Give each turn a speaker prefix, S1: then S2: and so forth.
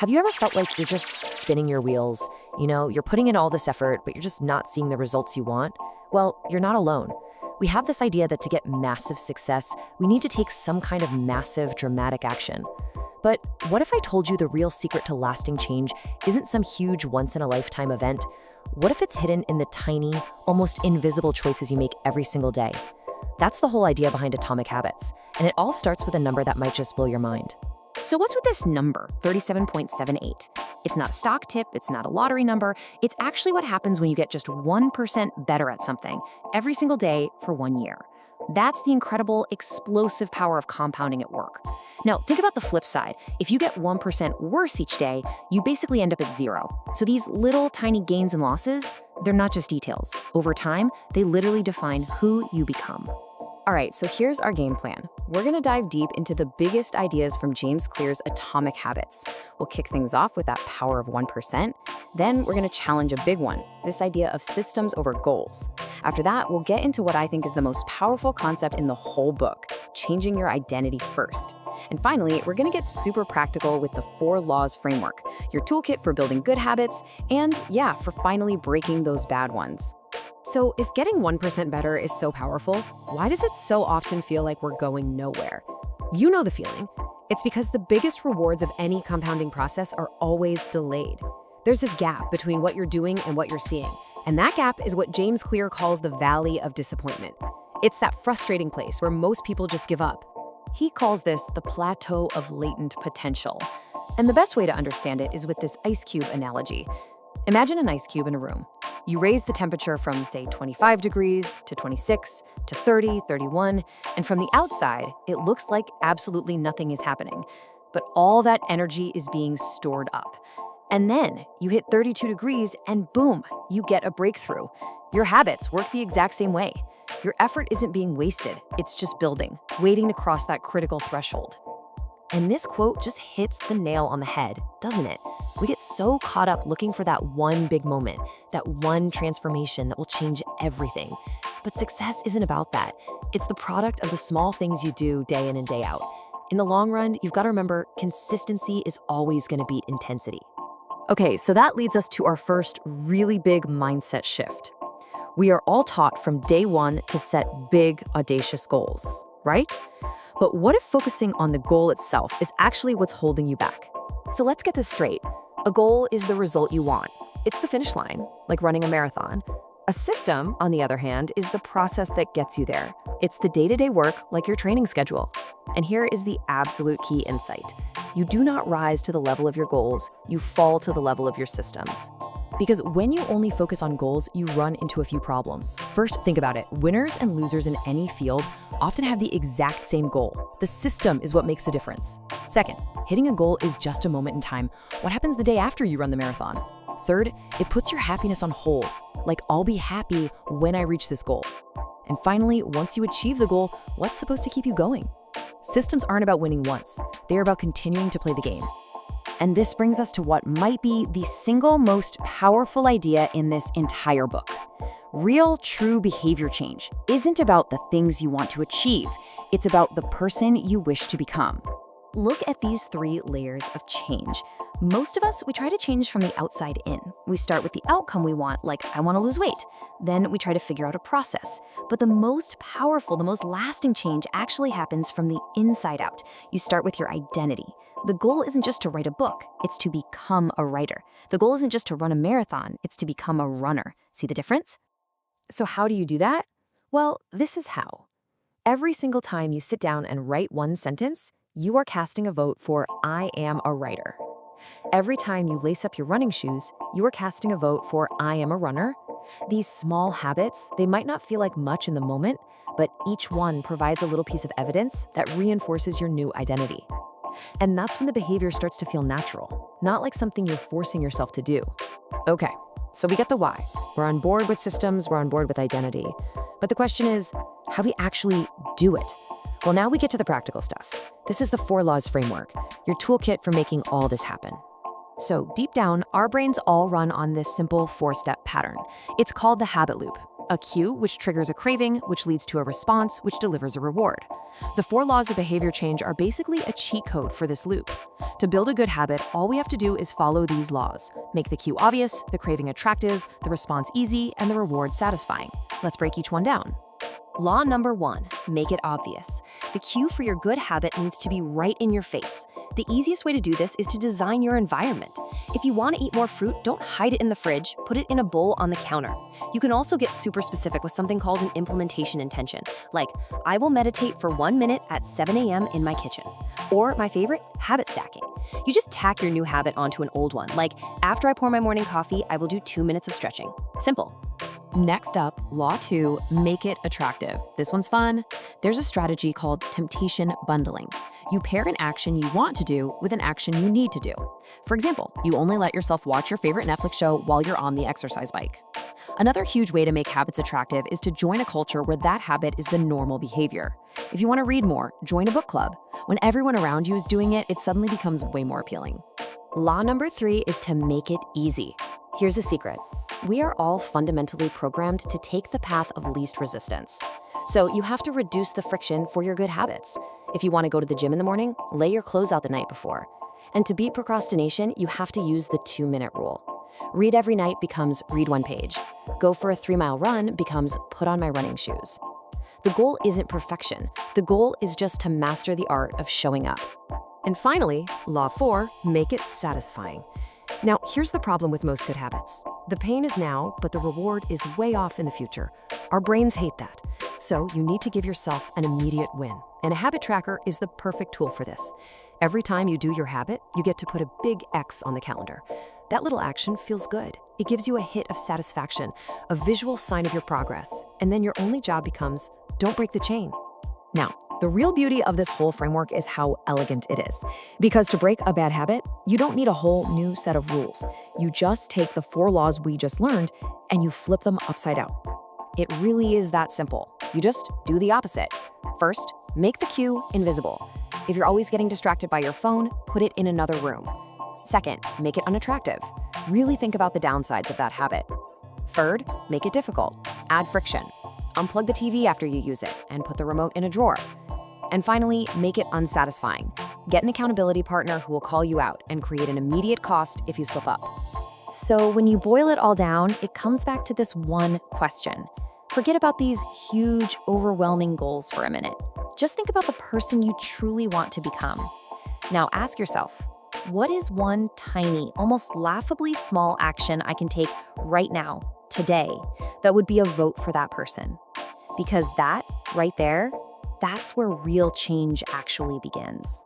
S1: Have you ever felt like you're just spinning your wheels? You're putting in all this effort, but you're just not seeing the results you want? Well, you're not alone. We have this idea that to get massive success, we need to take some kind of massive, dramatic action. But what if I told you the real secret to lasting change isn't some huge once-in-a-lifetime event? What if it's hidden in the tiny, almost invisible choices you make every single day? That's the whole idea behind Atomic Habits, and it all starts with a number that might just blow your mind.
S2: So what's with this number, 37.78? It's not a stock tip, it's not a lottery number. It's actually what happens when you get just 1% better at something every single day for 1 year. That's the incredible, explosive power of compounding at work. Now, think about the flip side. If you get 1% worse each day, you basically end up at zero. So these little tiny gains and losses, they're not just details. Over time, they literally define who you become.
S3: All right, so here's our game plan. We're gonna dive deep into the biggest ideas from James Clear's Atomic Habits. We'll kick things off with that power of 1%. Then we're gonna challenge a big one, this idea of systems over goals. After that, we'll get into what I think is the most powerful concept in the whole book, changing your identity first. And finally, we're gonna get super practical with the 4 laws framework, your toolkit for building good habits, and yeah, for finally breaking those bad ones. So if getting 1% better is so powerful, why does it so often feel like we're going nowhere? You know the feeling. It's because the biggest rewards of any compounding process are always delayed. There's this gap between what you're doing and what you're seeing, and that gap is what James Clear calls the valley of disappointment. It's that frustrating place where most people just give up. He calls this the plateau of latent potential. And the best way to understand it is with this ice cube analogy. Imagine an ice cube in a room. You raise the temperature from, say, 25 degrees to 26 to 30, 31, and from the outside, it looks like absolutely nothing is happening. But all that energy is being stored up. And then you hit 32 degrees and boom, you get a breakthrough. Your habits work the exact same way. Your effort isn't being wasted, it's just building, waiting to cross that critical threshold. And this quote just hits the nail on the head, doesn't it? We get so caught up looking for that one big moment, that one transformation that will change everything. But success isn't about that. It's the product of the small things you do day in and day out. In the long run, you've got to remember, consistency is always going to beat intensity. Okay, so that leads us to our first really big mindset shift. We are all taught from day one to set big, audacious goals, right? But what if focusing on the goal itself is actually what's holding you back? So let's get this straight. A goal is the result you want. It's the finish line, like running a marathon. A system, on the other hand, is the process that gets you there. It's the day-to-day work, like your training schedule. And here is the absolute key insight. You do not rise to the level of your goals, you fall to the level of your systems. Because when you only focus on goals, you run into a few problems. First, think about it. Winners and losers in any field often have the exact same goal. The system is what makes the difference. Second, hitting a goal is just a moment in time. What happens the day after you run the marathon? Third, it puts your happiness on hold. Like, I'll be happy when I reach this goal. And finally, once you achieve the goal, what's supposed to keep you going? Systems aren't about winning once. They're about continuing to play the game. And this brings us to what might be the single most powerful idea in this entire book. Real, true behavior change isn't about the things you want to achieve. It's about the person you wish to become. Look at these 3 layers of change. Most of us, we try to change from the outside in. We start with the outcome we want, like, I want to lose weight. Then we try to figure out a process. But the most powerful, the most lasting change actually happens from the inside out. You start with your identity. The goal isn't just to write a book, it's to become a writer. The goal isn't just to run a marathon, it's to become a runner. See the difference? So how do you do that? Well, this is how. Every single time you sit down and write one sentence, you are casting a vote for I am a writer. Every time you lace up your running shoes, you are casting a vote for I am a runner. These small habits, they might not feel like much in the moment, but each one provides a little piece of evidence that reinforces your new identity. And that's when the behavior starts to feel natural, not like something you're forcing yourself to do. Okay, so we get the why. We're on board with systems, we're on board with identity. But the question is, how do we actually do it? Well, now we get to the practical stuff. This is the 4 laws framework, your toolkit for making all this happen. So deep down, our brains all run on this simple 4-step pattern. It's called the habit loop.
S2: a cue, which triggers a craving, which leads to a response, which delivers a reward. The 4 laws of behavior change are basically a cheat code for this loop. To build a good habit, all we have to do is follow these laws. Make the cue obvious, the craving attractive, the response easy, and the reward satisfying. Let's break each one down.
S1: Law number 1, make it obvious. The cue for your good habit needs to be right in your face. The easiest way to do this is to design your environment. If you want to eat more fruit, don't hide it in the fridge, put it in a bowl on the counter. You can also get super specific with something called an implementation intention, like, I will meditate for 1 minute at 7 a.m. in my kitchen. Or my favorite, habit stacking. You just tack your new habit onto an old one, like, after I pour my morning coffee, I will do 2 minutes of stretching. Simple.
S2: Next up, Law 2, make it attractive. This one's fun. There's a strategy called temptation bundling. You pair an action you want to do with an action you need to do. For example, you only let yourself watch your favorite Netflix show while you're on the exercise bike. Another huge way to make habits attractive is to join a culture where that habit is the normal behavior. If you want to read more, join a book club. When everyone around you is doing it, it suddenly becomes way more appealing.
S3: Law number 3 is to make it easy. Here's a secret. We are all fundamentally programmed to take the path of least resistance. So you have to reduce the friction for your good habits. If you want to go to the gym in the morning, lay your clothes out the night before. And to beat procrastination, you have to use the 2-minute rule. Read every night becomes read 1 page. Go for a 3-mile run becomes put on my running shoes. The goal isn't perfection. The goal is just to master the art of showing up.
S2: And finally, Law 4, make it satisfying. Now, here's the problem with most good habits. The pain is now, but the reward is way off in the future. Our brains hate that. So you need to give yourself an immediate win. And a habit tracker is the perfect tool for this. Every time you do your habit, you get to put a big X on the calendar. That little action feels good. It gives you a hit of satisfaction, a visual sign of your progress. And then your only job becomes, don't break the chain. Now, the real beauty of this whole framework is how elegant it is. Because to break a bad habit, you don't need a whole new set of rules. You just take the 4 laws we just learned and you flip them upside down. It really is that simple. You just do the opposite. First, make the cue invisible. If you're always getting distracted by your phone, put it in another room. Second, make it unattractive. Really think about the downsides of that habit. Third, make it difficult. Add friction. Unplug the TV after you use it and put the remote in a drawer. And finally, make it unsatisfying. Get an accountability partner who will call you out and create an immediate cost if you slip up.
S1: So when you boil it all down, it comes back to this one question. Forget about these huge, overwhelming goals for a minute. Just think about the person you truly want to become. Now ask yourself, what is one tiny, almost laughably small action I can take right now, today, that would be a vote for that person? Because that, right there, that's where real change actually begins.